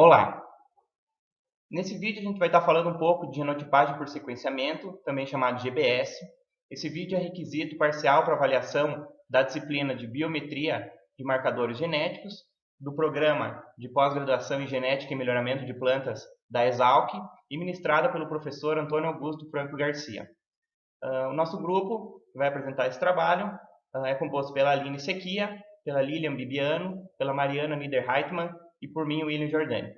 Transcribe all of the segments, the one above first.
Olá! Nesse vídeo a gente vai estar falando um pouco de genotipagem por sequenciamento, também chamado de GBS. Esse vídeo é requisito parcial para avaliação da disciplina de Biometria de Marcadores Genéticos, do Programa de Pós-Graduação em Genética e Melhoramento de Plantas da Exalc e ministrada pelo professor Antônio Augusto Franco Garcia. O nosso grupo que vai apresentar esse trabalho é composto pela Aline Sequia, pela Lilian Bibiano, pela Mariana Niederreitmann e por mim, William Jordani.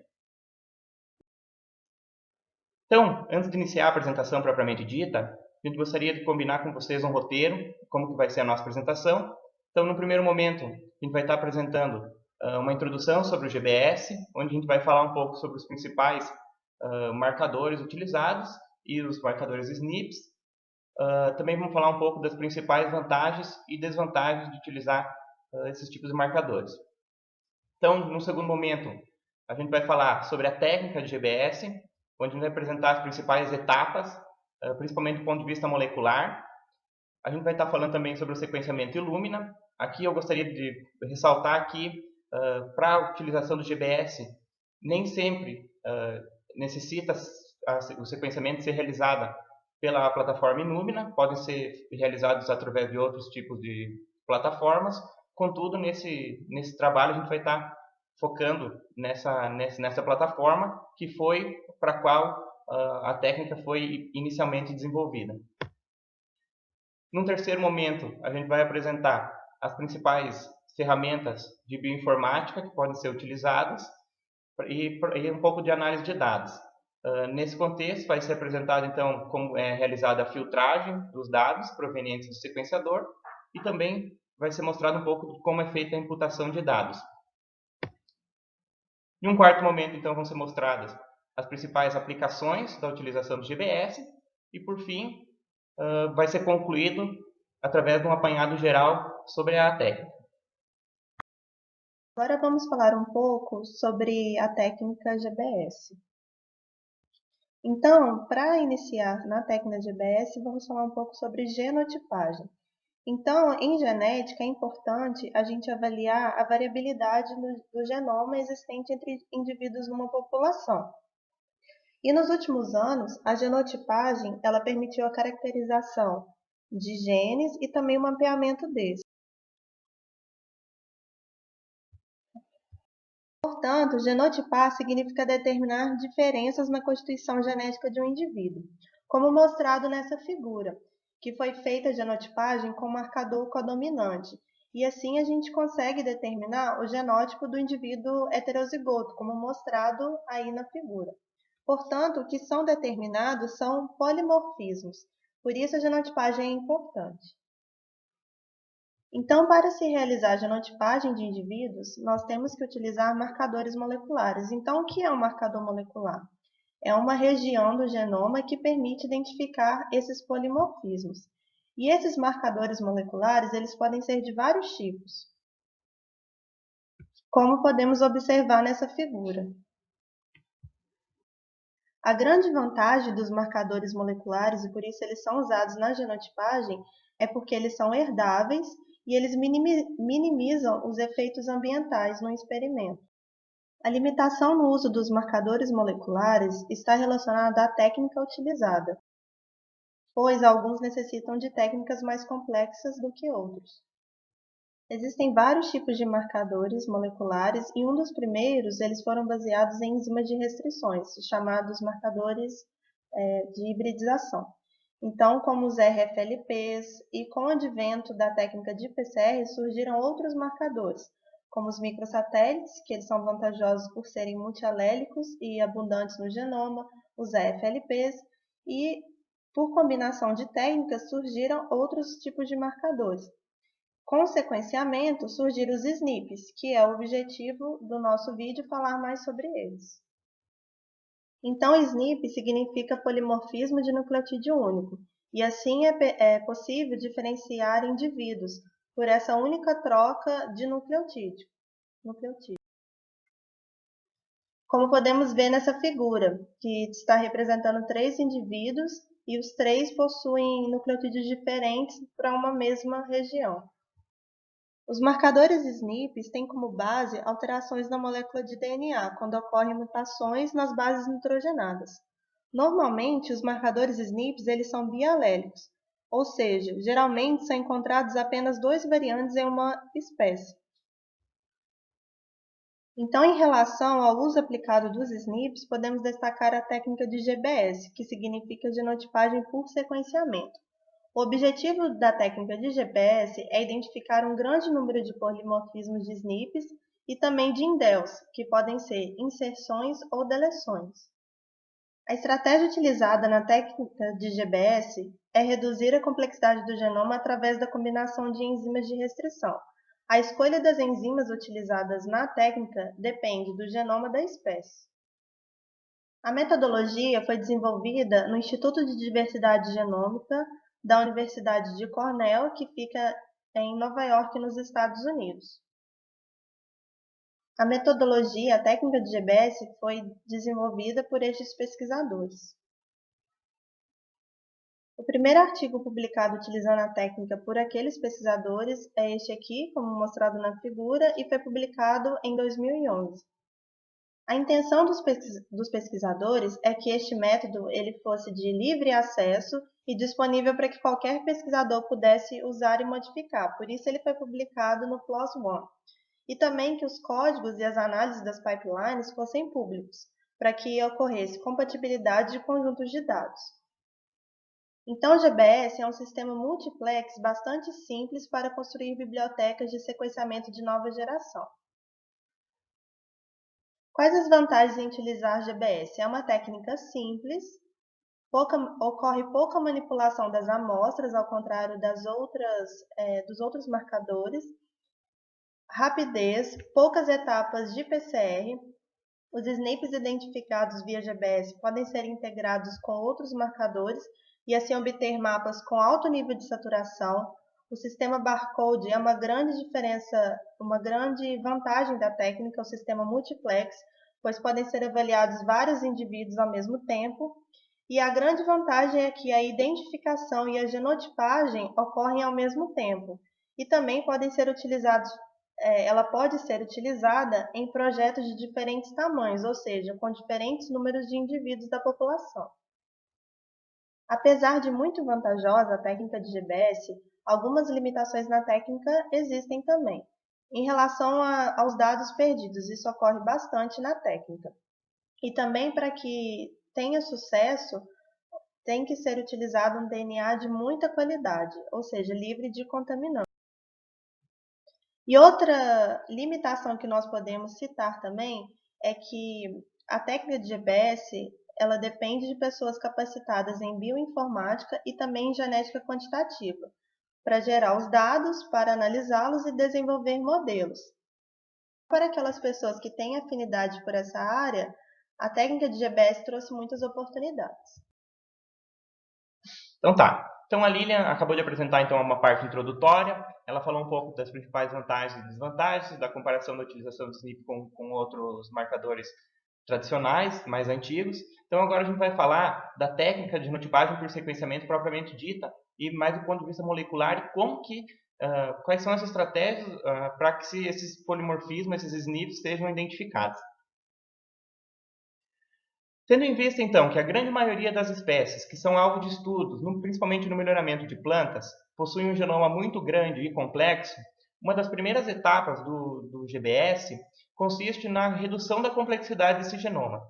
Então, antes de iniciar a apresentação propriamente dita, a gente gostaria de combinar com vocês um roteiro, como que vai ser a nossa apresentação. Então, no primeiro momento, a gente vai estar apresentando uma introdução sobre o GBS, onde a gente vai falar um pouco sobre os principais marcadores utilizados e os marcadores SNPs. Também vamos falar um pouco das principais vantagens e desvantagens de utilizar esses tipos de marcadores. Então, no segundo momento, a gente vai falar sobre a técnica de GBS, onde a gente vai apresentar as principais etapas, principalmente do ponto de vista molecular. A gente vai estar falando também sobre o sequenciamento Illumina. Aqui eu gostaria de ressaltar que, para a utilização do GBS, nem sempre necessita o sequenciamento ser realizado pela plataforma Illumina, podem ser realizados através de outros tipos de plataformas. Contudo, nesse trabalho a gente vai estar focando nessa plataforma que foi para a qual a técnica foi inicialmente desenvolvida. Num terceiro momento, a gente vai apresentar as principais ferramentas de bioinformática que podem ser utilizadas e um pouco de análise de dados. Nesse contexto, vai ser apresentado, então, como é realizada a filtragem dos dados provenientes do sequenciador e também vai ser mostrado um pouco de como é feita a imputação de dados. Em um quarto momento, então, vão ser mostradas as principais aplicações da utilização do GBS e, por fim, vai ser concluído através de um apanhado geral sobre a técnica. Agora vamos falar um pouco sobre a técnica GBS. Então, para iniciar na técnica GBS, vamos falar um pouco sobre genotipagem. Então, em genética, é importante a gente avaliar a variabilidade do genoma existente entre indivíduos numa população. E nos últimos anos, a genotipagem ela permitiu a caracterização de genes e também o mapeamento desses. Portanto, genotipar significa determinar diferenças na constituição genética de um indivíduo, como mostrado nessa figura, que foi feita a genotipagem com marcador codominante, e assim a gente consegue determinar o genótipo do indivíduo heterozigoto, como mostrado aí na figura. Portanto, o que são determinados são polimorfismos, por isso a genotipagem é importante. Então, para se realizar a genotipagem de indivíduos, nós temos que utilizar marcadores moleculares. Então, o que é um marcador molecular? É uma região do genoma que permite identificar esses polimorfismos. E esses marcadores moleculares, eles podem ser de vários tipos, como podemos observar nessa figura. A grande vantagem dos marcadores moleculares, e por isso eles são usados na genotipagem, é porque eles são herdáveis e eles minimizam os efeitos ambientais no experimento. A limitação no uso dos marcadores moleculares está relacionada à técnica utilizada, pois alguns necessitam de técnicas mais complexas do que outros. Existem vários tipos de marcadores moleculares e um dos primeiros eles foram baseados em enzimas de restrições, chamados marcadores de hibridização. Então, como os RFLPs, e com o advento da técnica de PCR, surgiram outros marcadores, como os microsatélites, que eles são vantajosos por serem multialélicos e abundantes no genoma, os AFLPs, e por combinação de técnicas surgiram outros tipos de marcadores. Com o sequenciamento, surgiram os SNPs, que é o objetivo do nosso vídeo falar mais sobre eles. Então, SNP significa polimorfismo de nucleotídeo único, e assim é possível diferenciar indivíduos por essa única troca de nucleotídeo. Como podemos ver nessa figura, que está representando 3 indivíduos e os 3 possuem nucleotídeos diferentes para uma mesma região. Os marcadores SNPs têm como base alterações na molécula de DNA, quando ocorrem mutações nas bases nitrogenadas. Normalmente, os marcadores SNPs eles são bialélicos, ou seja, geralmente são encontrados apenas 2 variantes em uma espécie. Então, em relação ao uso aplicado dos SNPs, podemos destacar a técnica de GBS, que significa genotipagem por sequenciamento. O objetivo da técnica de GBS é identificar um grande número de polimorfismos de SNPs e também de indels, que podem ser inserções ou deleções. A estratégia utilizada na técnica de GBS é reduzir a complexidade do genoma através da combinação de enzimas de restrição. A escolha das enzimas utilizadas na técnica depende do genoma da espécie. A metodologia foi desenvolvida no Instituto de Diversidade Genômica da Universidade de Cornell, que fica em Nova York, nos Estados Unidos. A metodologia, a técnica de GBS, foi desenvolvida por estes pesquisadores. O primeiro artigo publicado utilizando a técnica por aqueles pesquisadores é este aqui, como mostrado na figura, e foi publicado em 2011. A intenção dos pesquisadores é que este método ele fosse de livre acesso e disponível para que qualquer pesquisador pudesse usar e modificar. Por isso ele foi publicado no PLOS ONE. E também que os códigos e as análises das pipelines fossem públicos, para que ocorresse compatibilidade de conjuntos de dados. Então, o GBS é um sistema multiplex bastante simples para construir bibliotecas de sequenciamento de nova geração. Quais as vantagens em utilizar GBS? É uma técnica simples, ocorre pouca manipulação das amostras, ao contrário dos outros marcadores, rapidez, poucas etapas de PCR, os SNPs identificados via GBS podem ser integrados com outros marcadores e assim obter mapas com alto nível de saturação. O sistema barcode é uma grande vantagem da técnica, o sistema multiplex, pois podem ser avaliados vários indivíduos ao mesmo tempo. E a grande vantagem é que a identificação e a genotipagem ocorrem ao mesmo tempo e também ela pode ser utilizada em projetos de diferentes tamanhos, ou seja, com diferentes números de indivíduos da população. Apesar de muito vantajosa a técnica de GBS, algumas limitações na técnica existem também. Em relação aos dados perdidos, isso ocorre bastante na técnica. E também, para que tenha sucesso, tem que ser utilizado um DNA de muita qualidade, ou seja, livre de contaminantes. E outra limitação que nós podemos citar também é que a técnica de GBS ela depende de pessoas capacitadas em bioinformática e também em genética quantitativa, para gerar os dados, para analisá-los e desenvolver modelos. Para aquelas pessoas que têm afinidade por essa área, a técnica de GBS trouxe muitas oportunidades. Então tá. Então a Lilian acabou de apresentar então uma parte introdutória. Ela falou um pouco das principais vantagens e desvantagens, da comparação da utilização do SNP com outros marcadores tradicionais, mais antigos. Então agora a gente vai falar da técnica de genotipagem por sequenciamento propriamente dita e mais do ponto de vista molecular e quais são as estratégias para que esses polimorfismos, esses SNPs sejam identificados. Tendo em vista, então, que a grande maioria das espécies que são alvo de estudos, principalmente no melhoramento de plantas, possuem um genoma muito grande e complexo, uma das primeiras etapas do GBS consiste na redução da complexidade desse genoma.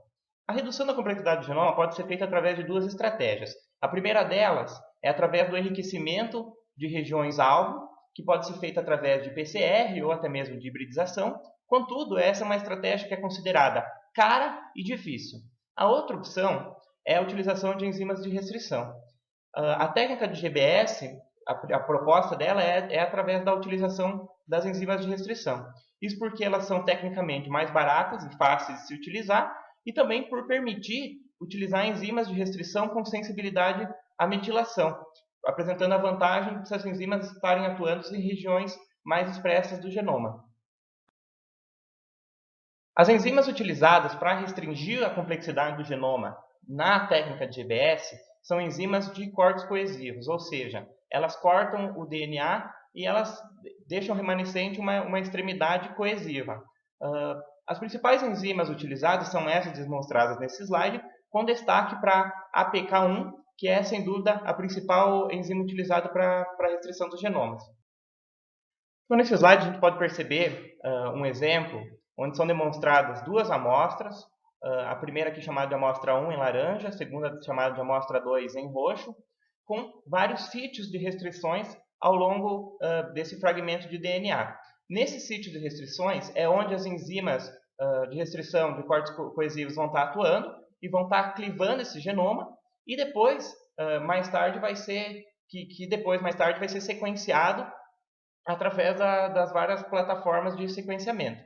A redução da complexidade do genoma pode ser feita através de duas estratégias. A primeira delas é através do enriquecimento de regiões-alvo, que pode ser feita através de PCR ou até mesmo de hibridização. Contudo, essa é uma estratégia que é considerada cara e difícil. A outra opção é a utilização de enzimas de restrição. A técnica de GBS, a proposta dela é através da utilização das enzimas de restrição. Isso porque elas são tecnicamente mais baratas e fáceis de se utilizar e também por permitir utilizar enzimas de restrição com sensibilidade à metilação, apresentando a vantagem de essas enzimas estarem atuando em regiões mais expressas do genoma. As enzimas utilizadas para restringir a complexidade do genoma na técnica de GBS são enzimas de cortes coesivos, ou seja, elas cortam o DNA e elas deixam remanescente uma extremidade coesiva. As principais enzimas utilizadas são essas demonstradas nesse slide, com destaque para a APK1, que é, sem dúvida, a principal enzima utilizada para a restrição dos genomas. Então, nesse slide, a gente pode perceber um exemplo onde são demonstradas duas amostras, a primeira aqui chamada de amostra 1 em laranja, a segunda chamada de amostra 2 em roxo, com vários sítios de restrições ao longo desse fragmento de DNA. Nesses sítios de restrições é onde as enzimas de restrição de cortes coesivos vão estar atuando e vão estar clivando esse genoma, e depois, mais tarde, vai ser sequenciado através das várias plataformas de sequenciamento.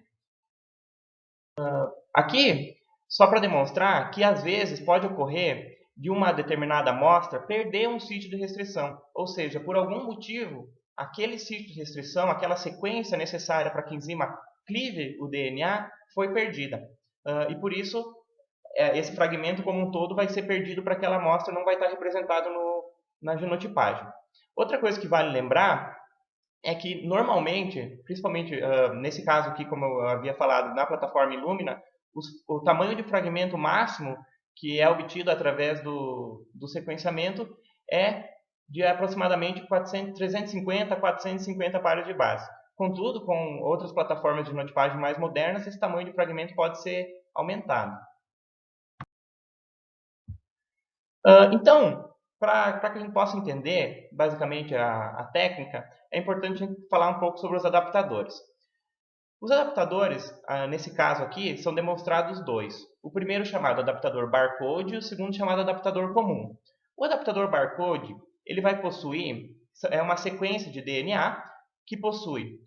Aqui, só para demonstrar que às vezes pode ocorrer de uma determinada amostra perder um sítio de restrição, ou seja, por algum motivo, aquele sítio de restrição, aquela sequência necessária para que a enzima clive o DNA, foi perdida. E por isso, esse fragmento como um todo vai ser perdido para aquela amostra, não vai estar representado na genotipagem. Outra coisa que vale lembrar é que, normalmente, principalmente nesse caso aqui, como eu havia falado, na plataforma Illumina, o tamanho de fragmento máximo que é obtido através do sequenciamento é de aproximadamente 350 a 450 pares de base. Contudo, com outras plataformas de genotipagem mais modernas, esse tamanho de fragmento pode ser aumentado. Então, para que a gente possa entender, basicamente, a técnica, é importante a gente falar um pouco sobre os adaptadores. Os adaptadores, nesse caso aqui, são demonstrados dois. O primeiro chamado adaptador barcode e o segundo chamado adaptador comum. O adaptador barcode ele vai possuir uma sequência de DNA que possui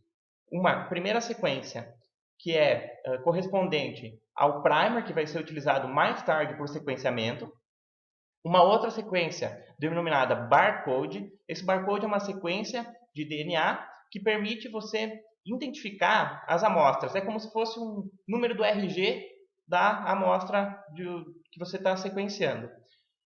uma primeira sequência que é correspondente ao primer, que vai ser utilizado mais tarde por sequenciamento. Uma outra sequência denominada barcode. Esse barcode é uma sequência de DNA que permite você identificar as amostras. É como se fosse um número do RG da amostra que você está sequenciando.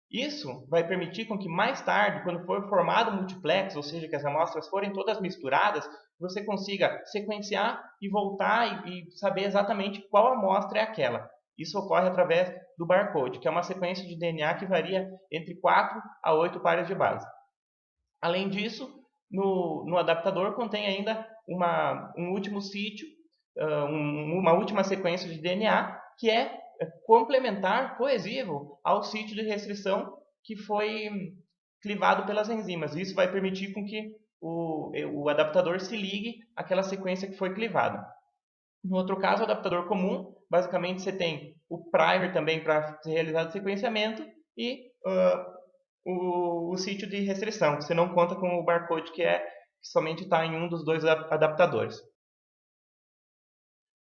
Isso vai permitir com que mais tarde, quando for formado o multiplex, ou seja, que as amostras forem todas misturadas, você consiga sequenciar e voltar e saber exatamente qual amostra é aquela. Isso ocorre através do barcode, que é uma sequência de DNA que varia entre 4 a 8 pares de base. Além disso, no adaptador contém ainda um último sítio, uma última sequência de DNA, que é complementar, coesivo, ao sítio de restrição que foi clivado pelas enzimas. Isso vai permitir com que o adaptador se ligue àquela sequência que foi clivada. No outro caso, o adaptador comum, basicamente você tem o primer também para ser realizado o sequenciamento e o sítio de restrição, que você não conta com o barcode que somente está em um dos dois adaptadores.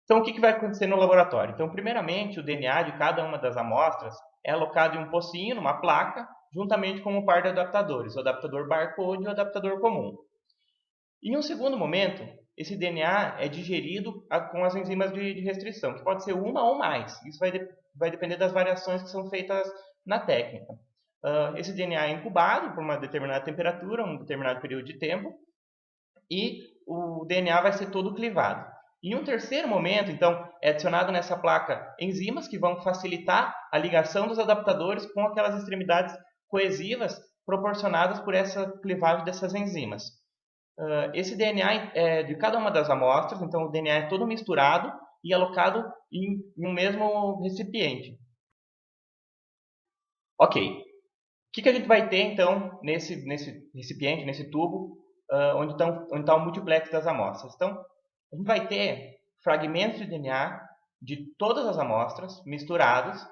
Então, o que vai acontecer no laboratório? Então, primeiramente, o DNA de cada uma das amostras é alocado em um pocinho, numa placa, juntamente com um par de adaptadores, o adaptador barcode e o adaptador comum. Em um segundo momento, esse DNA é digerido com as enzimas de restrição, que pode ser uma ou mais. Isso vai depender das variações que são feitas na técnica. Esse DNA é incubado por uma determinada temperatura, um determinado período de tempo, e o DNA vai ser todo clivado. Em um terceiro momento, então, é adicionado nessa placa enzimas que vão facilitar a ligação dos adaptadores com aquelas extremidades coesivas proporcionadas por essa clivagem dessas enzimas. Esse DNA é de cada uma das amostras, então o DNA é todo misturado e alocado em um mesmo recipiente. Ok. O que a gente vai ter, então, nesse recipiente, nesse tubo, onde está o multiplex das amostras? Então, a gente vai ter fragmentos de DNA de todas as amostras misturados,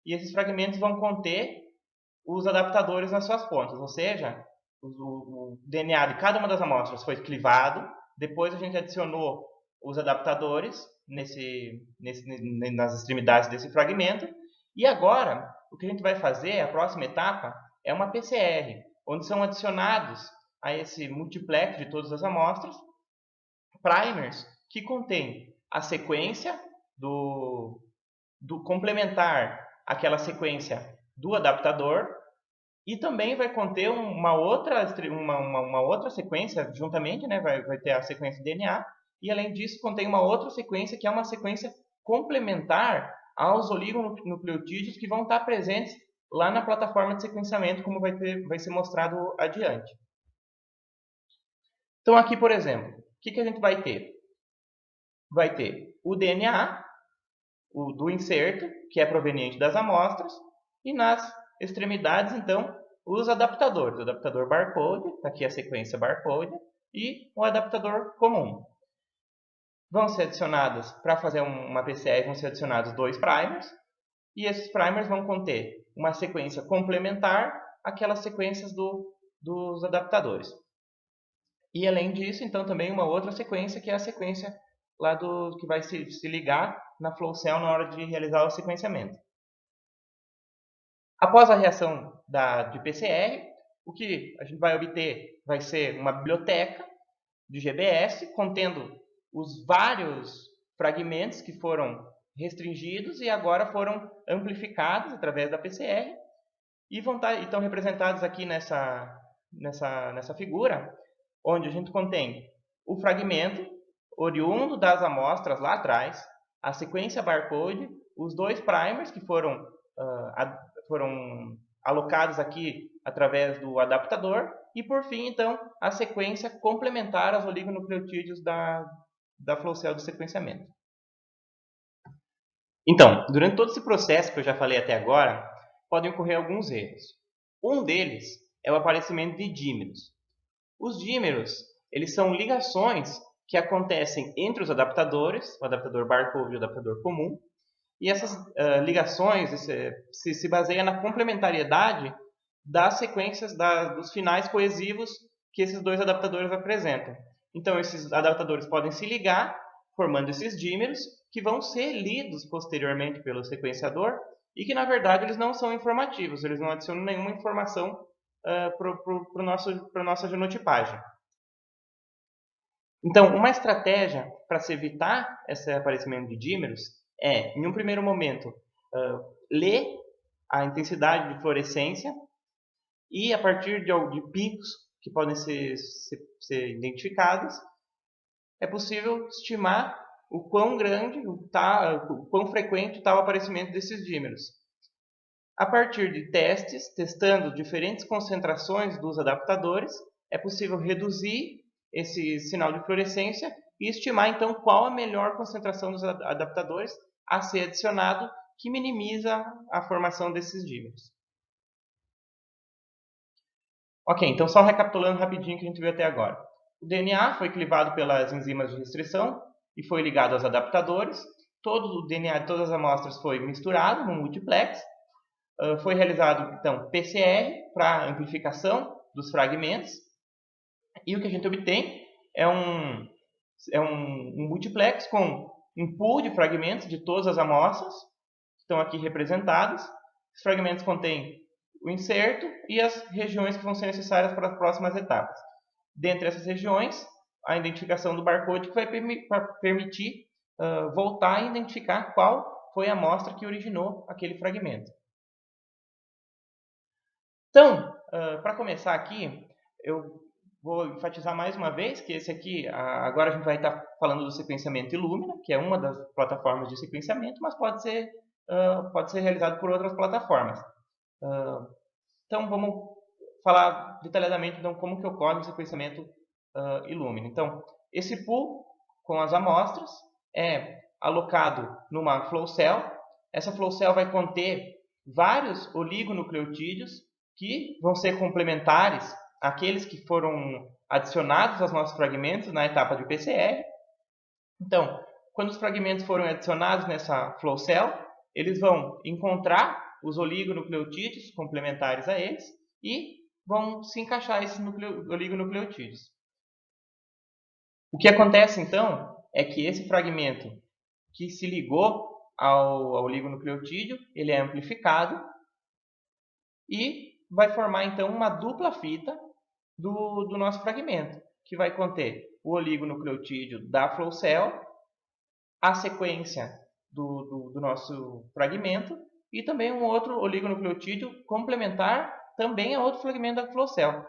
e esses fragmentos vão conter os adaptadores nas suas pontas, ou seja, o DNA de cada uma das amostras foi clivado, depois a gente adicionou os adaptadores nas extremidades desse fragmento, e agora o que a gente vai fazer, a próxima etapa, é uma PCR, onde são adicionados a esse multiplex de todas as amostras primers que contém a sequência do complementar aquela sequência do adaptador E também vai conter uma outra sequência, juntamente, né, vai ter a sequência DNA, e além disso contém uma outra sequência, que é uma sequência complementar aos oligonucleotídeos que vão estar presentes lá na plataforma de sequenciamento, como vai ser mostrado adiante. Então aqui, por exemplo, o que a gente vai ter? Vai ter o DNA, do inserto, que é proveniente das amostras, e nas extremidades, então, os adaptadores. O adaptador barcode, está aqui a sequência barcode, e o adaptador comum. Vão ser adicionados, para fazer uma PCR, vão ser adicionados 2 primers, e esses primers vão conter uma sequência complementar àquelas sequências dos adaptadores. E além disso, então, também uma outra sequência, que é a sequência lá que vai se ligar na flow cell na hora de realizar o sequenciamento. Após a reação de PCR, o que a gente vai obter vai ser uma biblioteca de GBS contendo os vários fragmentos que foram restringidos e agora foram amplificados através da PCR e estão representados aqui nessa figura, onde a gente contém o fragmento oriundo das amostras lá atrás, a sequência barcode, os 2 primers que foram alocados aqui através do adaptador e, por fim, então, a sequência complementar aos oligonucleotídeos da flow cell de sequenciamento. Então, durante todo esse processo que eu já falei até agora, podem ocorrer alguns erros. Um deles é o aparecimento de dímeros. Os dímeros, eles são ligações que acontecem entre os adaptadores, o adaptador barcode e o adaptador comum, e essas ligações se baseiam na complementariedade das sequências dos finais coesivos que esses 2 adaptadores apresentam. Então, esses adaptadores podem se ligar, formando esses dímeros, que vão ser lidos posteriormente pelo sequenciador e que, na verdade, eles não são informativos, eles não adicionam nenhuma informação para a nossa genotipagem. Então, uma estratégia para se evitar esse aparecimento de dímeros é, em um primeiro momento, ler a intensidade de fluorescência e, a partir de picos que podem ser identificados, é possível estimar o quão grande, o quão frequente está o aparecimento desses dímeros. A partir de testando diferentes concentrações dos adaptadores, é possível reduzir esse sinal de fluorescência e estimar, então, qual a melhor concentração dos adaptadores a ser adicionado, que minimiza a formação desses dímeros. Ok, então só recapitulando rapidinho o que a gente viu até agora. O DNA foi clivado pelas enzimas de restrição e foi ligado aos adaptadores. Todo o DNA de todas as amostras foi misturado no multiplex. Foi realizado, então, PCR para amplificação dos fragmentos. E o que a gente obtém é um multiplex com um pool de fragmentos de todas as amostras, que estão aqui representados. Os fragmentos contêm o inserto e as regiões que vão ser necessárias para as próximas etapas. Dentre essas regiões, a identificação do barcode que vai permitir voltar e identificar qual foi a amostra que originou aquele fragmento. Então, para começar aqui, eu vou enfatizar mais uma vez que esse aqui, agora a gente vai estar falando do sequenciamento Illumina, que é uma das plataformas de sequenciamento, mas pode ser realizado por outras plataformas. Então, vamos falar detalhadamente então, como que ocorre o sequenciamento Illumina. Então, esse pool com as amostras é alocado numa flow cell. Essa flow cell vai conter vários oligonucleotídeos que vão ser complementares àqueles que foram adicionados aos nossos fragmentos na etapa de PCR. Então, quando os fragmentos forem adicionados nessa flow cell, eles vão encontrar os oligonucleotídeos complementares a eles e vão se encaixar esses oligonucleotídeos. O que acontece, então, é que esse fragmento que se ligou ao oligonucleotídeo, ele é amplificado e vai formar, então, uma dupla fita do nosso fragmento, que vai conter o oligonucleotídeo da flow cell, a sequência do nosso fragmento e também um outro oligonucleotídeo complementar também é outro fragmento da flow cell.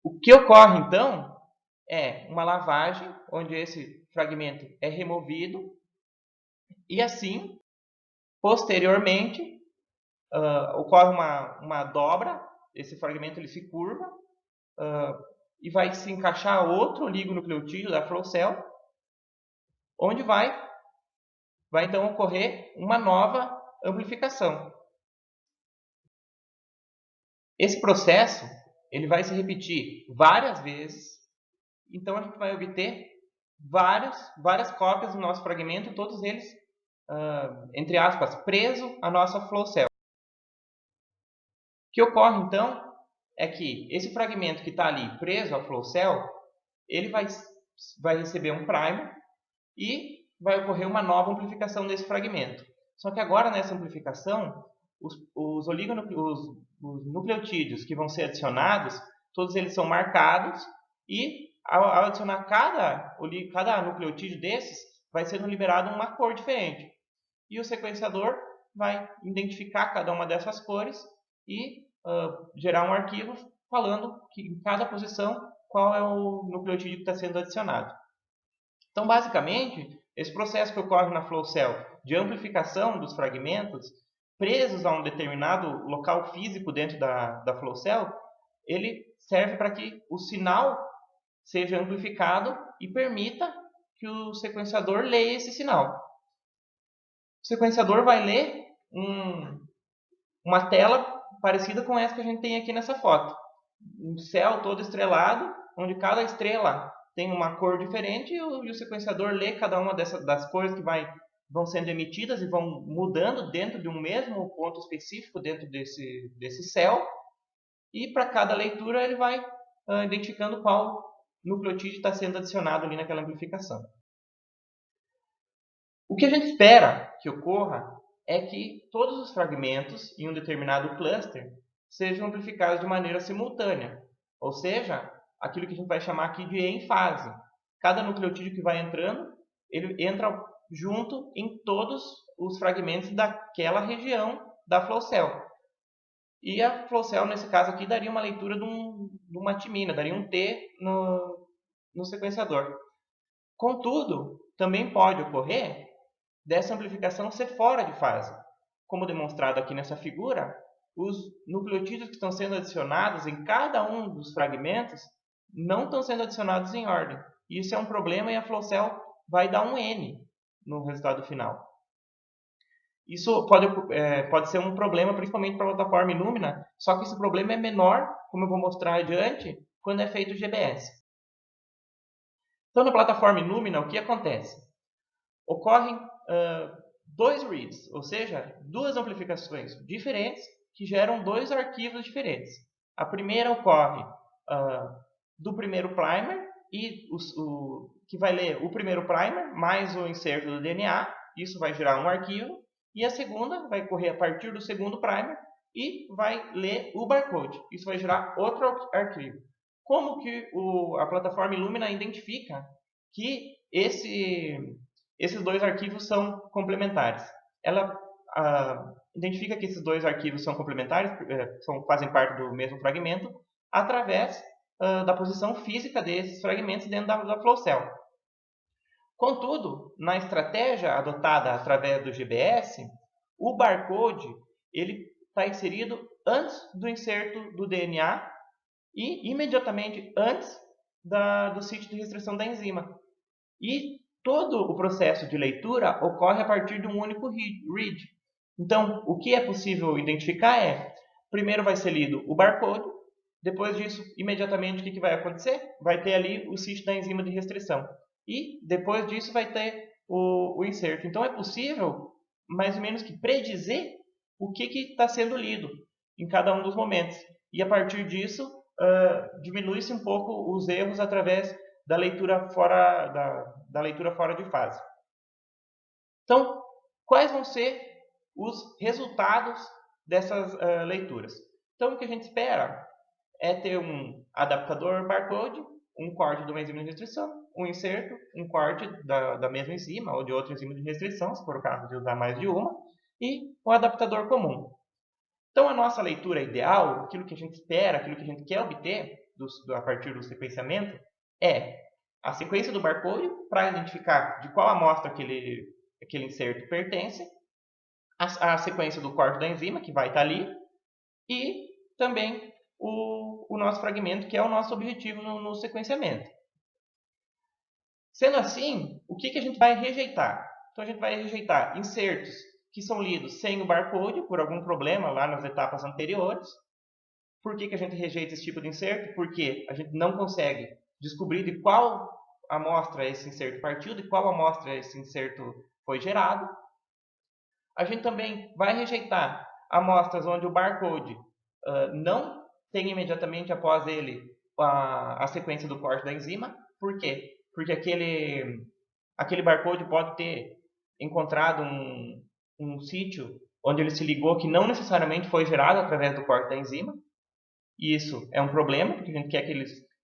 O que ocorre, então, é uma lavagem, onde esse fragmento é removido, e assim, posteriormente, ocorre uma dobra, esse fragmento ele se curva, e vai se encaixar outro oligonucleotídeo da flow cell, onde vai então ocorrer uma nova amplificação. Esse processo ele vai se repetir várias vezes, então a gente vai obter várias cópias do nosso fragmento, todos eles, entre aspas, presos à nossa flow cell. O que ocorre então é que esse fragmento que está ali preso à flow cell, ele vai receber um primer e vai ocorrer uma nova amplificação desse fragmento. Só que agora nessa amplificação, os nucleotídeos que vão ser adicionados, todos eles são marcados e ao adicionar cada nucleotídeo desses, vai sendo liberado uma cor diferente. E o sequenciador vai identificar cada uma dessas cores e gerar um arquivo falando que em cada posição qual é o nucleotídeo que está sendo adicionado. Então, basicamente, esse processo que ocorre na flow cell de amplificação dos fragmentos presos a um determinado local físico dentro da flow cell, ele serve para que o sinal seja amplificado e permita que o sequenciador leia esse sinal. O sequenciador vai ler uma tela parecida com essa que a gente tem aqui nessa foto. Um céu todo estrelado, onde cada estrela tem uma cor diferente e o sequenciador lê cada uma das cores que vão sendo emitidas e vão mudando dentro de um mesmo ponto específico dentro desse céu. E para cada leitura ele vai identificando qual nucleotídeo está sendo adicionado ali naquela amplificação. O que a gente espera que ocorra é que todos os fragmentos em um determinado cluster sejam amplificados de maneira simultânea, ou seja, aquilo que a gente vai chamar aqui de em fase. Cada nucleotídeo que vai entrando, ele entra junto em todos os fragmentos daquela região da flow cell. E a flow cell, nesse caso aqui, daria uma leitura de uma timina, daria um T no sequenciador. Contudo, também pode ocorrer dessa amplificação ser fora de fase. Como demonstrado aqui nessa figura, os nucleotídeos que estão sendo adicionados em cada um dos fragmentos não estão sendo adicionados em ordem. Isso é um problema e a flow cell vai dar um N no resultado final. Isso pode ser um problema, principalmente para a plataforma Illumina, só que esse problema é menor, como eu vou mostrar adiante, quando é feito o GBS. Então, na plataforma Illumina, o que acontece? Ocorrem dois reads, ou seja, duas amplificações diferentes que geram dois arquivos diferentes. A primeira ocorre do primeiro primer, e que vai ler o primeiro primer mais o inserto do DNA, isso vai gerar um arquivo, e a segunda vai correr a partir do segundo primer e vai ler o barcode, isso vai gerar outro arquivo. Como que a plataforma Illumina identifica que esses dois arquivos são complementares? Ela identifica que esses dois arquivos são complementares, fazem parte do mesmo fragmento, através da posição física desses fragmentos dentro da flow cell. Contudo, na estratégia adotada através do GBS, o barcode ele está inserido antes do inserto do DNA e imediatamente antes do sítio de restrição da enzima. E todo o processo de leitura ocorre a partir de um único read. Então, o que é possível identificar é, primeiro vai ser lido o barcode, depois disso, imediatamente, o que vai acontecer? Vai ter ali o sítio da enzima de restrição. E, depois disso, vai ter o inserto. Então, é possível, mais ou menos, que predizer o que está sendo lido em cada um dos momentos. E, a partir disso, diminui-se um pouco os erros através da leitura fora de fase. Então, quais vão ser os resultados dessas leituras? Então, o que a gente espera é ter um adaptador barcode, um corte de uma enzima de restrição, um inserto, um corte da mesma enzima ou de outra enzima de restrição, se for o caso de usar mais de uma, e um adaptador comum. Então, a nossa leitura ideal, aquilo que a gente espera, aquilo que a gente quer obter a partir do sequenciamento, é a sequência do barcode para identificar de qual amostra aquele inserto pertence, a sequência do corte da enzima, que vai estar ali, e também o nosso fragmento, que é o nosso objetivo no sequenciamento. Sendo assim, o que a gente vai rejeitar? Então, a gente vai rejeitar insertos que são lidos sem o barcode, por algum problema lá nas etapas anteriores. Por que a gente rejeita esse tipo de inserto? Porque a gente não consegue descobrir de qual amostra esse inserto partiu, de qual amostra esse inserto foi gerado. A gente também vai rejeitar amostras onde o barcode não tem imediatamente após ele a sequência do corte da enzima. Por quê? Porque aquele barcode pode ter encontrado um sítio onde ele se ligou que não necessariamente foi gerado através do corte da enzima. E isso é um problema, porque a gente quer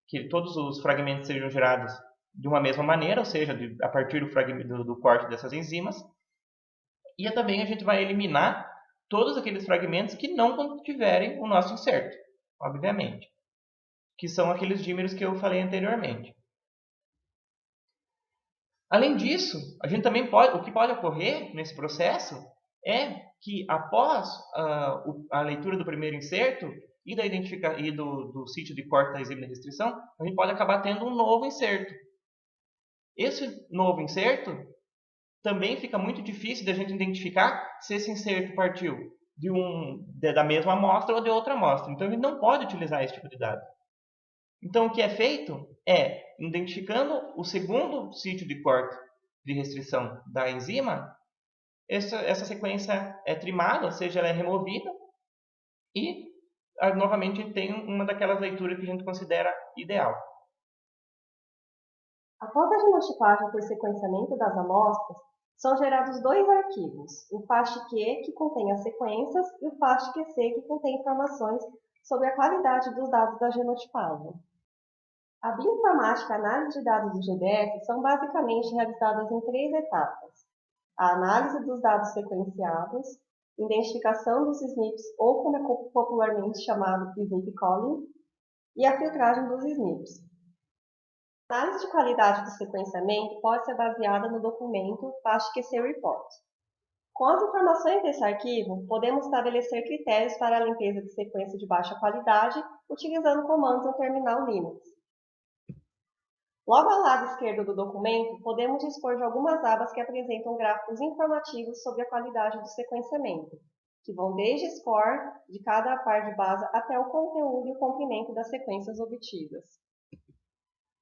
que todos os fragmentos sejam gerados de uma mesma maneira, ou seja, a partir do corte dessas enzimas. E também a gente vai eliminar todos aqueles fragmentos que não contiverem o nosso inserto, obviamente, que são aqueles dímeros que eu falei anteriormente. Além disso, a gente também o que pode ocorrer nesse processo é que após a leitura do primeiro inserto e do sítio de corte da enzima de restrição, a gente pode acabar tendo um novo inserto. Esse novo inserto também fica muito difícil da gente identificar se esse inserto partiu da mesma amostra ou de outra amostra. Então, a gente não pode utilizar esse tipo de dado. Então, o que é feito é, identificando o segundo sítio de corte de restrição da enzima, essa sequência é trimada, ou seja, ela é removida, e novamente tem uma daquelas leituras que a gente considera ideal. Após a genotipagem por sequenciamento das amostras, são gerados dois arquivos, o FASTQ, que contém as sequências, e o FASTQC, que contém informações sobre a qualidade dos dados da genotipagem. A bioinformática e a análise de dados do GBS são basicamente realizadas em 3 etapas: a análise dos dados sequenciados, identificação dos SNPs, ou como é popularmente chamado SNP calling, e a filtragem dos SNPs. A análise de qualidade do sequenciamento pode ser baseada no documento FASTQ Report. Com as informações desse arquivo, podemos estabelecer critérios para a limpeza de sequência de baixa qualidade utilizando comandos no terminal Linux. Logo ao lado esquerdo do documento, podemos dispor de algumas abas que apresentam gráficos informativos sobre a qualidade do sequenciamento, que vão desde score de cada par de base até o conteúdo e o comprimento das sequências obtidas.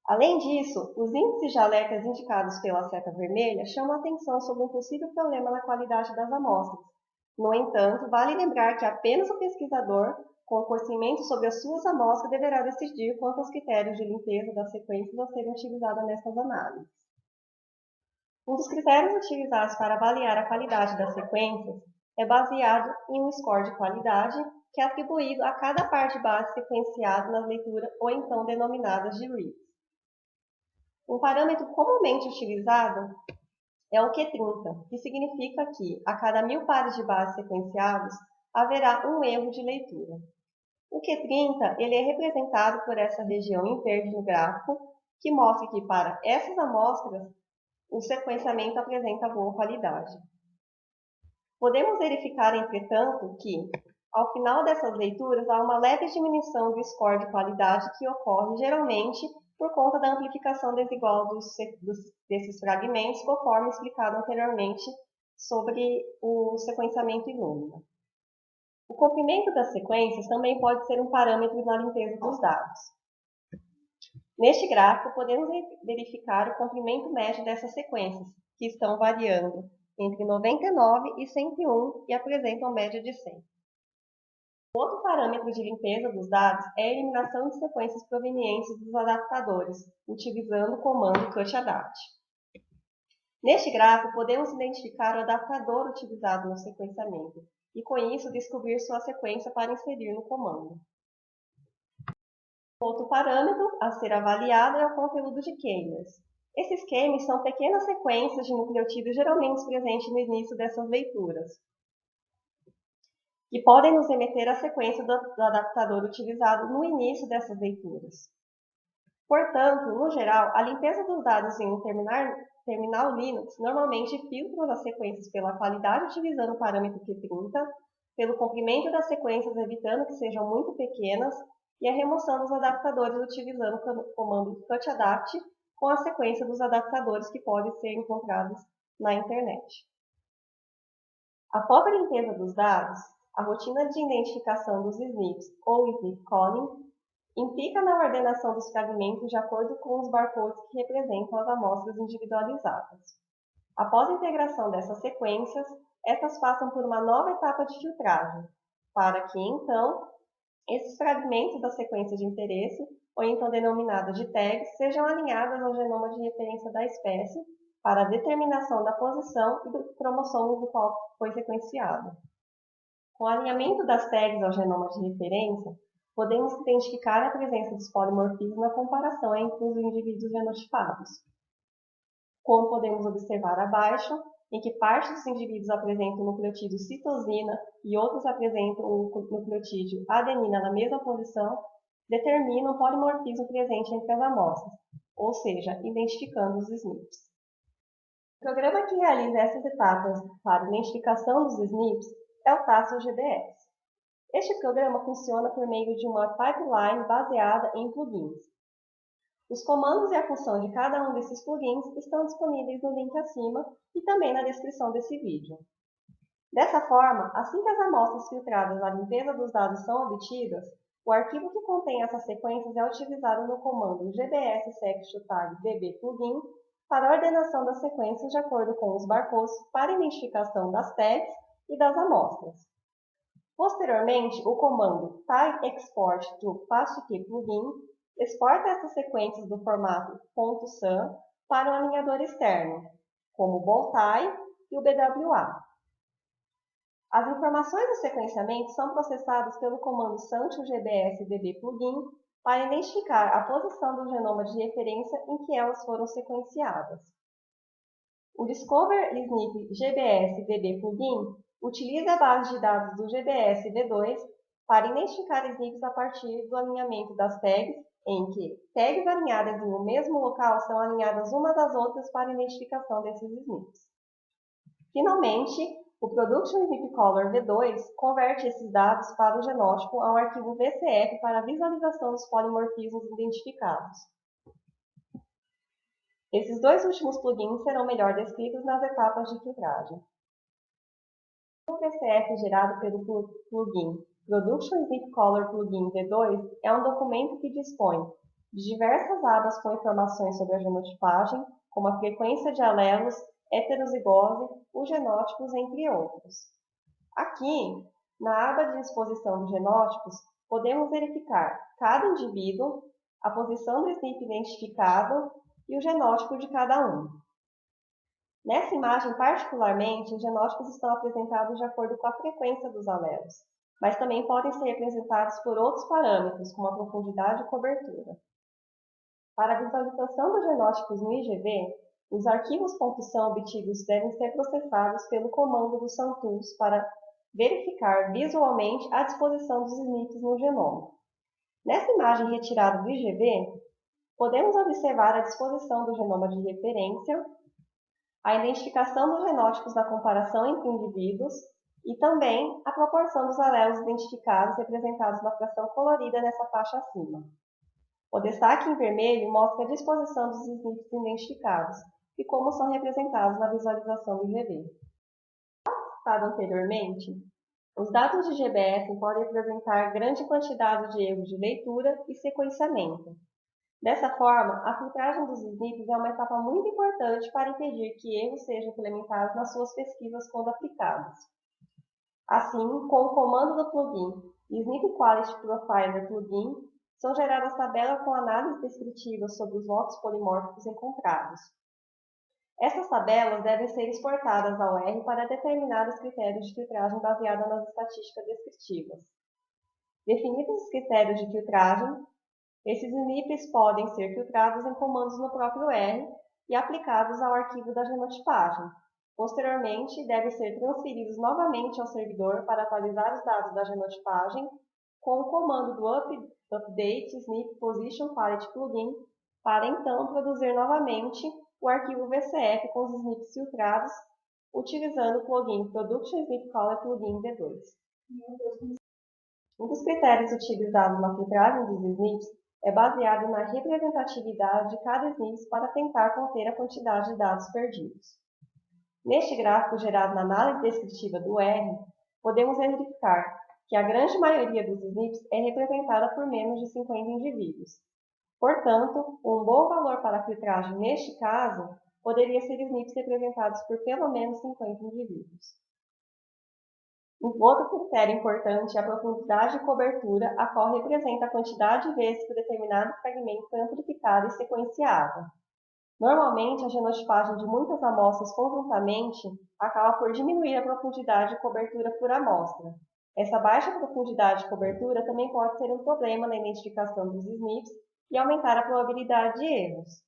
Além disso, os índices de alertas indicados pela seta vermelha chamam a atenção sobre um possível problema na qualidade das amostras. No entanto, vale lembrar que apenas o pesquisador, com conhecimento sobre as suas amostras, deverá decidir quanto aos critérios de limpeza das sequências a serem utilizadas nessas análises. Um dos critérios utilizados para avaliar a qualidade das sequências é baseado em um score de qualidade que é atribuído a cada par de base sequenciado na leitura ou então denominadas de reads. Um parâmetro comumente utilizado é o Q30, que significa que, a cada 1000 pares de bases sequenciados, haverá um erro de leitura. O Q30 ele é representado por essa região em verde no gráfico, que mostra que, para essas amostras, o sequenciamento apresenta boa qualidade. Podemos verificar, entretanto, que, ao final dessas leituras, há uma leve diminuição do score de qualidade que ocorre, geralmente, por conta da amplificação desigual desses fragmentos, conforme explicado anteriormente sobre o sequenciamento Illumina. O comprimento das sequências também pode ser um parâmetro na limpeza dos dados. Neste gráfico, podemos verificar o comprimento médio dessas sequências, que estão variando entre 99 e 101 e apresentam média de 100. Outro parâmetro de limpeza dos dados é a eliminação de sequências provenientes dos adaptadores, utilizando o comando cutAdapt. Neste gráfico, podemos identificar o adaptador utilizado no sequenciamento e, com isso, descobrir sua sequência para inserir no comando. Outro parâmetro a ser avaliado é o conteúdo de keyers. Esses keyers são pequenas sequências de nucleotídeos geralmente presentes no início dessas leituras. que podem nos remeter à sequência do adaptador utilizado no início dessas leituras. Portanto, no geral, a limpeza dos dados em um terminal Linux normalmente filtra as sequências pela qualidade utilizando o parâmetro Q30, pelo comprimento das sequências evitando que sejam muito pequenas e a remoção dos adaptadores utilizando o comando cutAdapt com a sequência dos adaptadores que podem ser encontrados na internet. Após a limpeza dos dados, a rotina de identificação dos SNPs ou SNP calling implica na ordenação dos fragmentos de acordo com os barcodes que representam as amostras individualizadas. Após a integração dessas sequências, estas passam por uma nova etapa de filtragem, para que, então, esses fragmentos da sequência de interesse, ou então denominadas de tags, sejam alinhados ao genoma de referência da espécie para a determinação da posição e do cromossomo do qual foi sequenciado. Com o alinhamento das tags ao genoma de referência, podemos identificar a presença dos polimorfismos na comparação entre os indivíduos genotipados. Como podemos observar abaixo, em que parte dos indivíduos apresentam o nucleotídeo citosina e outros apresentam o nucleotídeo adenina na mesma posição, determina o polimorfismo presente entre as amostras, ou seja, identificando os SNPs. O programa que realiza essas etapas para a identificação dos SNPs é o TASSO-GBS. Este programa funciona por meio de uma pipeline baseada em plugins. Os comandos e a função de cada um desses plugins estão disponíveis no link acima e também na descrição desse vídeo. Dessa forma, assim que as amostras filtradas na limpeza dos dados são obtidas, o arquivo que contém essas sequências é utilizado no comando gbs-tag-db-plugin para a ordenação das sequências de acordo com os barcodes para identificação das tags e das amostras. Posteriormente, o comando tag-export to fastq-plugin exporta essas sequências do formato .sam para um alinhador externo, como o Bowtie e o BWA. As informações do sequenciamento são processadas pelo comando sancho-gbs-db-plugin para identificar a posição do genoma de referência em que elas foram sequenciadas. O Discover SNP GBS-db-plugin utiliza a base de dados do GBS-V2 para identificar SNPs a partir do alinhamento das tags, em que tags alinhadas em um mesmo local são alinhadas umas às outras para a identificação desses SNPs. Finalmente, o Production SNP Color V2 converte esses dados para o genótipo a um arquivo VCF para a visualização dos polimorfismos identificados. Esses dois últimos plugins serão melhor descritos nas etapas de filtragem. O VCF gerado pelo plugin Production SNP Color Plugin V2 é um documento que dispõe de diversas abas com informações sobre a genotipagem, como a frequência de alelos, heterozigose, os genótipos, entre outros. Aqui, na aba de exposição dos genótipos, podemos verificar cada indivíduo, a posição do SNP identificado e o genótipo de cada um. Nessa imagem, particularmente, os genótipos estão apresentados de acordo com a frequência dos alelos, mas também podem ser representados por outros parâmetros, como a profundidade e cobertura. Para a visualização dos genótipos no IGV, os arquivos .sam obtidos devem ser processados pelo comando do SAMTools para verificar visualmente a disposição dos SNPs no genoma. Nessa imagem retirada do IGV, podemos observar a disposição do genoma de referência, a identificação dos genótipos da comparação entre indivíduos e também a proporção dos alelos identificados representados na fração colorida nessa faixa acima. O destaque em vermelho mostra a disposição dos SNPs identificados e como são representados na visualização do IGV. Como citado anteriormente, os dados de GBS podem apresentar grande quantidade de erros de leitura e sequenciamento. Dessa forma, a filtragem dos SNPs é uma etapa muito importante para impedir que erros sejam implementados nas suas pesquisas quando aplicados. Assim, com o comando do plugin SNP Quality Profiler Plugin, são geradas tabelas com análises descritivas sobre os lotes polimórficos encontrados. Essas tabelas devem ser exportadas ao R para determinar os critérios de filtragem baseada nas estatísticas descritivas. Definidos os critérios de filtragem, esses SNPs podem ser filtrados em comandos no próprio R e aplicados ao arquivo da genotipagem, Posteriormente, devem ser transferidos novamente ao servidor para atualizar os dados da genotipagem com o comando do update snip position palette plugin para então produzir novamente o arquivo VCF com os snips filtrados utilizando o plugin Production Snip Caller Plugin V2. Um dos critérios utilizados na filtragem dos snips é baseado na representatividade de cada snip para tentar conter a quantidade de dados perdidos. Neste gráfico gerado na análise descritiva do R, podemos verificar que a grande maioria dos snips é representada por menos de 50 indivíduos. Portanto, um bom valor para a filtragem neste caso poderia ser snips representados por pelo menos 50 indivíduos. Um outro critério importante é a profundidade de cobertura, a qual representa a quantidade de vezes que o determinado fragmento foi amplificado e sequenciado. Normalmente, a genotipagem de muitas amostras conjuntamente acaba por diminuir a profundidade de cobertura por amostra. Essa baixa profundidade de cobertura também pode ser um problema na identificação dos SNPs e aumentar a probabilidade de erros.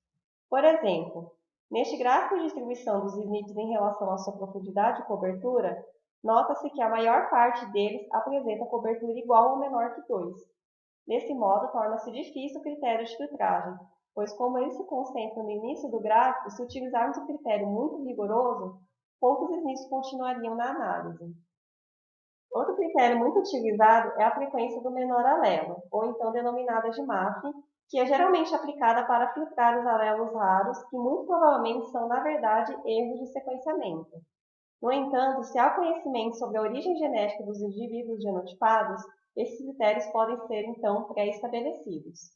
Por exemplo, neste gráfico de distribuição dos SNPs em relação à sua profundidade de cobertura, nota-se que a maior parte deles apresenta cobertura igual ou menor que 2. Desse modo, torna-se difícil o critério de filtragem, pois como ele se concentra no início do gráfico, se utilizarmos um critério muito rigoroso, poucos SNPs continuariam na análise. Outro critério muito utilizado é a frequência do menor alelo, ou então denominada de MAF, que é geralmente aplicada para filtrar os alelos raros, que muito provavelmente são, na verdade, erros de sequenciamento. No entanto, se há conhecimento sobre a origem genética dos indivíduos genotipados, esses critérios podem ser, então, pré-estabelecidos.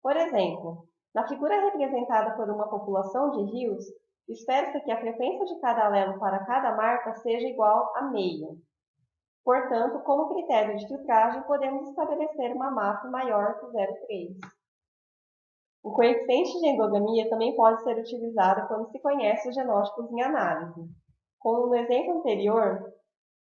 Por exemplo, na figura representada por uma população de rios, espera-se que a frequência de cada alelo para cada marca seja igual a meio. Portanto, como critério de filtragem, podemos estabelecer uma MAF maior que 0,3. O coeficiente de endogamia também pode ser utilizado quando se conhece os genótipos em análise. Como no exemplo anterior,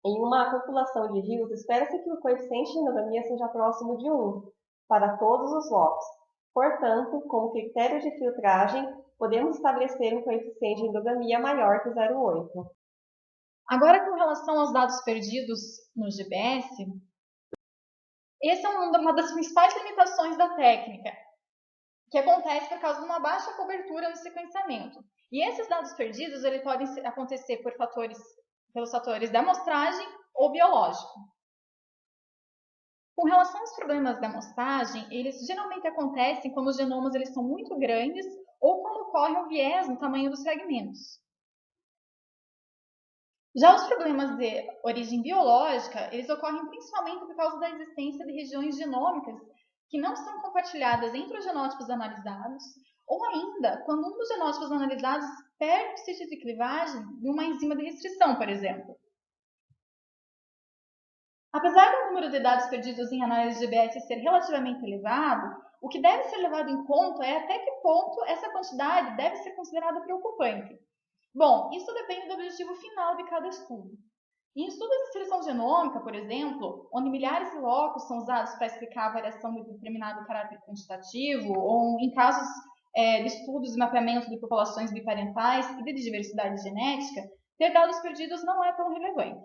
em uma população de rios, espera-se que o coeficiente de endogamia seja próximo de 1 para todos os lotes. Portanto, como critério de filtragem, podemos estabelecer um coeficiente de endogamia maior que 0,8. Agora, com relação aos dados perdidos no GBS, essa é uma das principais limitações da técnica, que acontece por causa de uma baixa cobertura no sequenciamento. E esses dados perdidos podem acontecer pelos fatores da amostragem ou biológico. Com relação aos problemas da amostragem, eles geralmente acontecem quando os genomas são muito grandes ou quando ocorre um viés no tamanho dos fragmentos. Já os problemas de origem biológica, eles ocorrem principalmente por causa da existência de regiões genômicas que não são compartilhadas entre os genótipos analisados, ou ainda quando um dos genótipos analisados perde o sítio de clivagem de uma enzima de restrição, por exemplo. Apesar do número de dados perdidos em análise de GBS ser relativamente elevado, o que deve ser levado em conta é até que ponto essa quantidade deve ser considerada preocupante. Bom, isso depende do objetivo final de cada estudo. Em estudos de seleção genômica, por exemplo, onde milhares de locos são usados para explicar a variação de determinado caráter quantitativo, ou em casos de estudos de mapeamento de populações biparentais e de diversidade genética, ter dados perdidos não é tão relevante.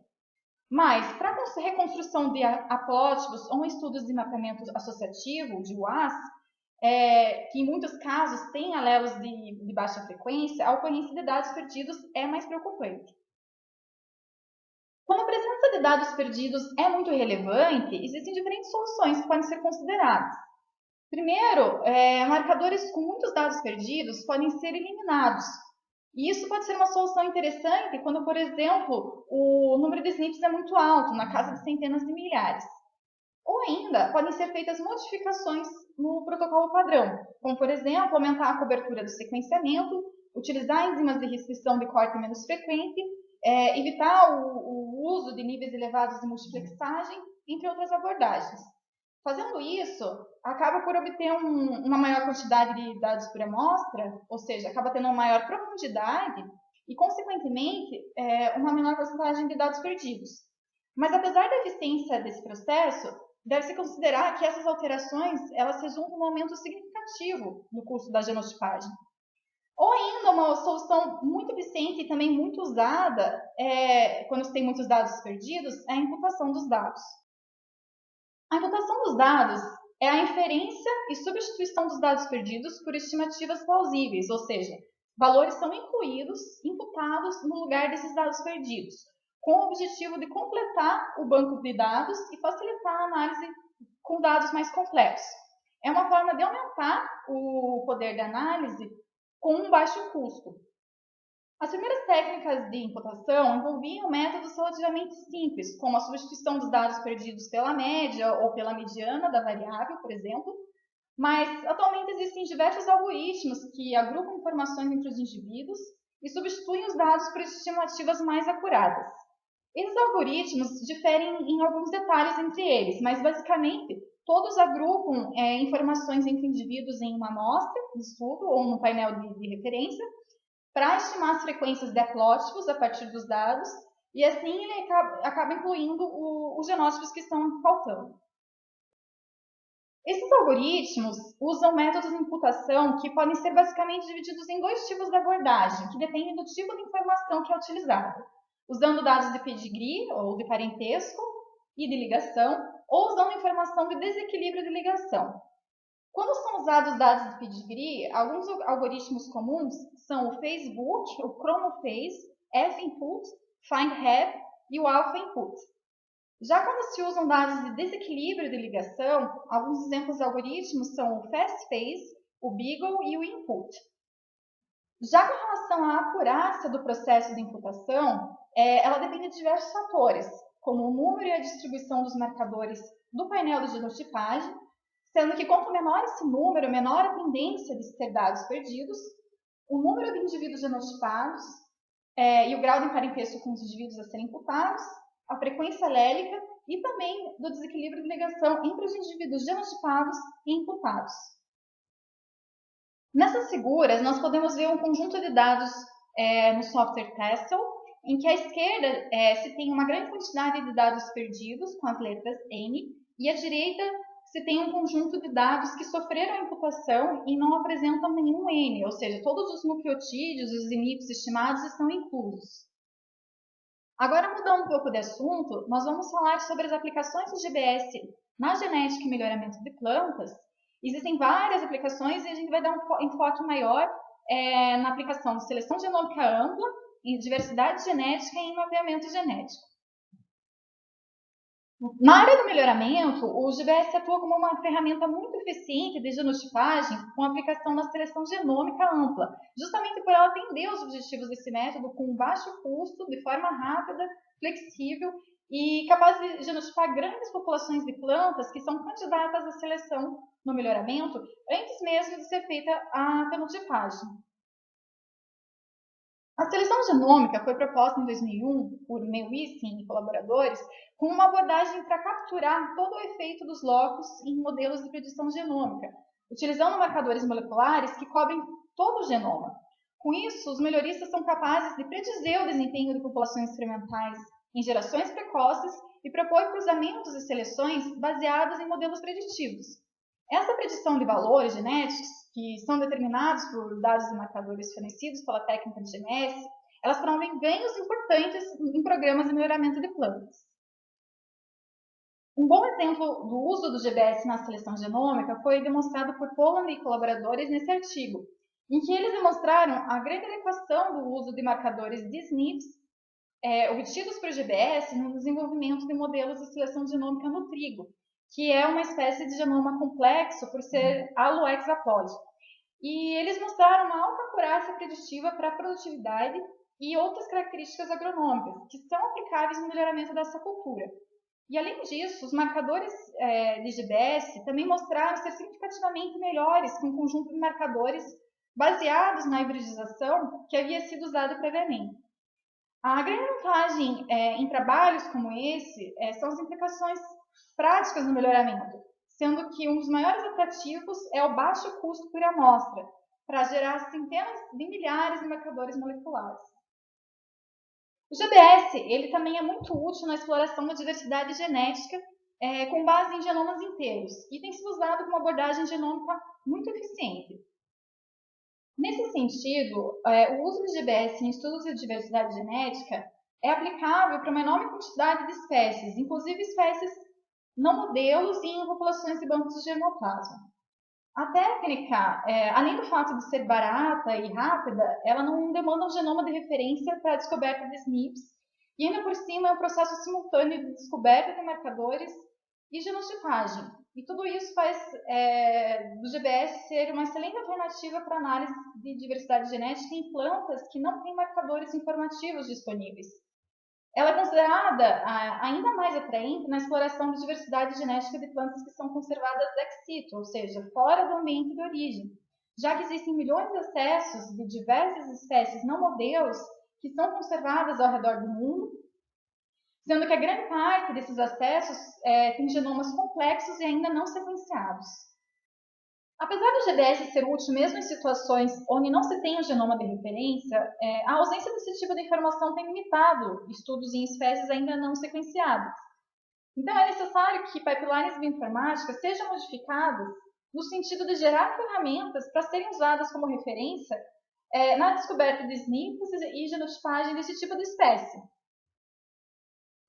Mas, para a reconstrução de haplótipos ou estudos de mapeamento associativo, de UAS, que em muitos casos têm alelos de baixa frequência, a ocorrência de dados perdidos é mais preocupante. Quando a presença de dados perdidos é muito relevante, existem diferentes soluções que podem ser consideradas. Primeiro, marcadores com muitos dados perdidos podem ser eliminados. E isso pode ser uma solução interessante quando, por exemplo, o número de SNPs é muito alto, na casa de centenas de milhares. Ou ainda, podem ser feitas modificações no protocolo padrão, como, por exemplo, aumentar a cobertura do sequenciamento, utilizar enzimas de restrição de corte menos frequente, evitar o uso de níveis elevados de multiplexagem, entre outras abordagens. Fazendo isso, acaba por obter uma maior quantidade de dados por amostra, ou seja, acaba tendo uma maior profundidade e, consequentemente, uma menor porcentagem de dados perdidos. Mas, apesar da eficiência desse processo, deve-se considerar que essas alterações elas resultam em um aumento significativo no custo da genotipagem. Ou ainda uma solução muito eficiente e também muito usada, quando se tem muitos dados perdidos, é a imputação dos dados. A imputação dos dados é a inferência e substituição dos dados perdidos por estimativas plausíveis, ou seja, valores são incluídos, imputados no lugar desses dados perdidos, com o objetivo de completar o banco de dados e facilitar a análise com dados mais complexos. É uma forma de aumentar o poder de análise com um baixo custo. As primeiras técnicas de imputação envolviam métodos relativamente simples, como a substituição dos dados perdidos pela média ou pela mediana da variável, por exemplo, mas atualmente existem diversos algoritmos que agrupam informações entre os indivíduos e substituem os dados por estimativas mais acuradas. Esses algoritmos diferem em alguns detalhes entre eles, mas basicamente todos agrupam informações entre indivíduos em uma amostra de estudo ou no painel de referência para estimar as frequências de haplótipos a partir dos dados e assim ele acaba incluindo os genótipos que estão faltando. Esses algoritmos usam métodos de imputação que podem ser basicamente divididos em dois tipos de abordagem, que dependem do tipo de informação que é utilizada, usando dados de pedigree, ou de parentesco, e de ligação, ou usando informação de desequilíbrio de ligação. Quando são usados dados de pedigree, alguns algoritmos comuns são o phasebook, o chronophase, finput, findHap e o alphainput. Já quando se usam dados de desequilíbrio de ligação, alguns exemplos de algoritmos são o fastphase, o beagle e o input. Já com relação à acurácia do processo de imputação, ela depende de diversos fatores, como o número e a distribuição dos marcadores do painel de genotipagem, sendo que quanto menor esse número, menor a tendência de ter dados perdidos, o número de indivíduos genotipados e o grau de parentesco com os indivíduos a serem imputados, a frequência alélica e também do desequilíbrio de ligação entre os indivíduos genotipados e imputados. Nessas figuras, nós podemos ver um conjunto de dados no software Tessel, em que à esquerda se tem uma grande quantidade de dados perdidos, com as letras N, e à direita se tem um conjunto de dados que sofreram a imputação e não apresentam nenhum N, ou seja, todos os nucleotídeos e os INIPs estimados estão inclusos. Agora, mudando um pouco de assunto, nós vamos falar sobre as aplicações do GBS na genética e melhoramento de plantas. Existem várias aplicações e a gente vai dar um enfoque maior na aplicação de seleção genômica ampla, em diversidade genética e em mapeamento genético. Na área do melhoramento, o GBS atua como uma ferramenta muito eficiente de genotipagem com a aplicação da seleção genômica ampla, justamente por ela atender os objetivos desse método com baixo custo, de forma rápida, flexível e capaz de genotipar grandes populações de plantas que são candidatas à seleção no melhoramento antes mesmo de ser feita a fenotipagem. A seleção genômica foi proposta em 2001 por Mewisen e colaboradores com uma abordagem para capturar todo o efeito dos locos em modelos de predição genômica, utilizando marcadores moleculares que cobrem todo o genoma. Com isso, os melhoristas são capazes de predizer o desempenho de populações experimentais em gerações precoces e propor cruzamentos e seleções baseados em modelos preditivos. Essa predição de valores genéticos, que são determinados por dados e marcadores fornecidos pela técnica de GMS, elas promovem ganhos importantes em programas de melhoramento de plantas. Um bom exemplo do uso do GBS na seleção genômica foi demonstrado por Poland e colaboradores nesse artigo, em que eles demonstraram a grande adequação do uso de marcadores de SNPs obtidos por GBS no desenvolvimento de modelos de seleção genômica no trigo, que é uma espécie de genoma complexo por ser aloexaplóide. E eles mostraram uma alta acurácia preditiva para a produtividade e outras características agronômicas que são aplicáveis no melhoramento dessa cultura. E além disso, os marcadores de GBS também mostraram ser significativamente melhores que um conjunto de marcadores baseados na hibridização que havia sido usado previamente. A grande vantagem em trabalhos como esse são as implicações práticas no melhoramento, sendo que um dos maiores atrativos é o baixo custo por amostra, para gerar centenas de milhares de marcadores moleculares. O GBS ele também é muito útil na exploração da diversidade genética com base em genomas inteiros e tem sido usado como abordagem genômica muito eficiente. Nesse sentido, o uso do GBS em estudos de diversidade genética é aplicável para uma enorme quantidade de espécies, inclusive espécies não modelos e em populações de bancos de germoplasma. A técnica, além do fato de ser barata e rápida, ela não demanda um genoma de referência para a descoberta de SNPs, e ainda por cima é um processo simultâneo de descoberta de marcadores e genotipagem. E tudo isso faz do GBS ser uma excelente alternativa para análise de diversidade genética em plantas que não têm marcadores informativos disponíveis. Ela é considerada ainda mais atraente na exploração de diversidade genética de plantas que são conservadas ex situ, ou seja, fora do ambiente de origem, já que existem milhões de acessos de diversas espécies não modelos que são conservadas ao redor do mundo, sendo que a grande parte desses acessos tem genomas complexos e ainda não sequenciados. Apesar do GBS ser útil mesmo em situações onde não se tem um genoma de referência, a ausência desse tipo de informação tem limitado estudos em espécies ainda não sequenciadas. Então, é necessário que pipelines bioinformáticas sejam modificadas no sentido de gerar ferramentas para serem usadas como referência na descoberta de SNPs e genotipagem desse tipo de espécie.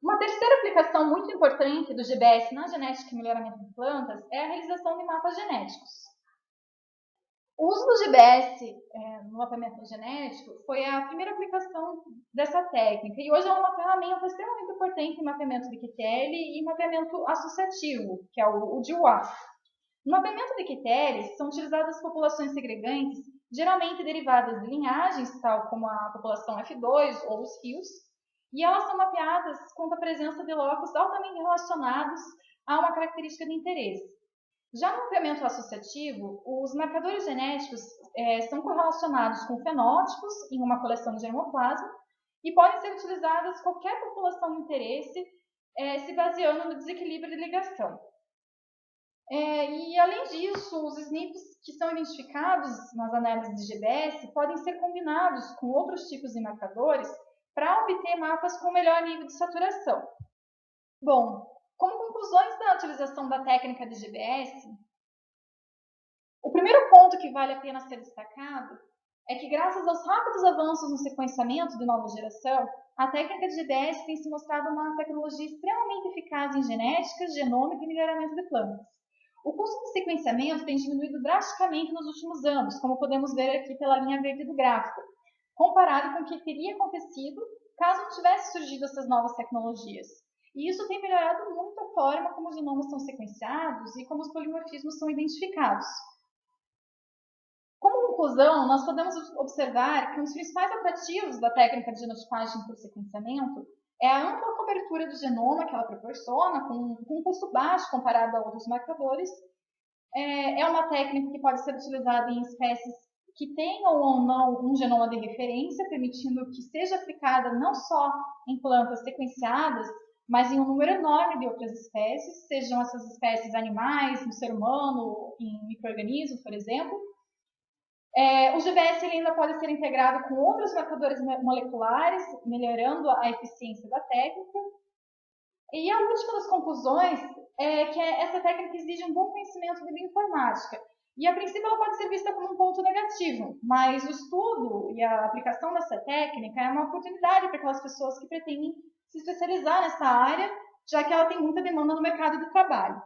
Uma terceira aplicação muito importante do GBS na genética e melhoramento de plantas é a realização de mapas genéticos. O uso do GBS no mapeamento genético foi a primeira aplicação dessa técnica e hoje é uma ferramenta extremamente importante em mapeamento de QTL e mapeamento associativo, que é o GWAS. No mapeamento de QTL são utilizadas populações segregantes, geralmente derivadas de linhagens, tal como a população F2 ou os rios, e elas são mapeadas quanto à presença de locos altamente relacionados a uma característica de interesse. Já no mapeamento associativo, os marcadores genéticos são correlacionados com fenótipos em uma coleção de germoplasma e podem ser utilizadas qualquer população de interesse se baseando no desequilíbrio de ligação. E além disso, os SNPs que são identificados nas análises de GBS podem ser combinados com outros tipos de marcadores para obter mapas com melhor nível de saturação. Bom, como conclusões da utilização da técnica de GBS, o primeiro ponto que vale a pena ser destacado é que, graças aos rápidos avanços no sequenciamento de nova geração, a técnica de GBS tem se mostrado uma tecnologia extremamente eficaz em genética, genômica e melhoramento de plantas. O custo de sequenciamento tem diminuído drasticamente nos últimos anos, como podemos ver aqui pela linha verde do gráfico, comparado com o que teria acontecido caso não tivesse surgido essas novas tecnologias. E isso tem melhorado muito a forma como os genomas são sequenciados e como os polimorfismos são identificados. Como conclusão, nós podemos observar que um dos principais atrativos da técnica de genotipagem por sequenciamento é a ampla cobertura do genoma que ela proporciona, com um custo baixo comparado a outros marcadores. É uma técnica que pode ser utilizada em espécies que tenham ou não um genoma de referência, permitindo que seja aplicada não só em plantas sequenciadas, mas em um número enorme de outras espécies, sejam essas espécies animais, no ser humano, em micro-organismos, por exemplo. O GBS ainda pode ser integrado com outros marcadores moleculares, melhorando a eficiência da técnica. E a última das conclusões é que essa técnica exige um bom conhecimento de bioinformática. E a princípio ela pode ser vista como um ponto negativo, mas o estudo e a aplicação dessa técnica é uma oportunidade para aquelas pessoas que pretendem se especializar nessa área, já que ela tem muita demanda no mercado de trabalho.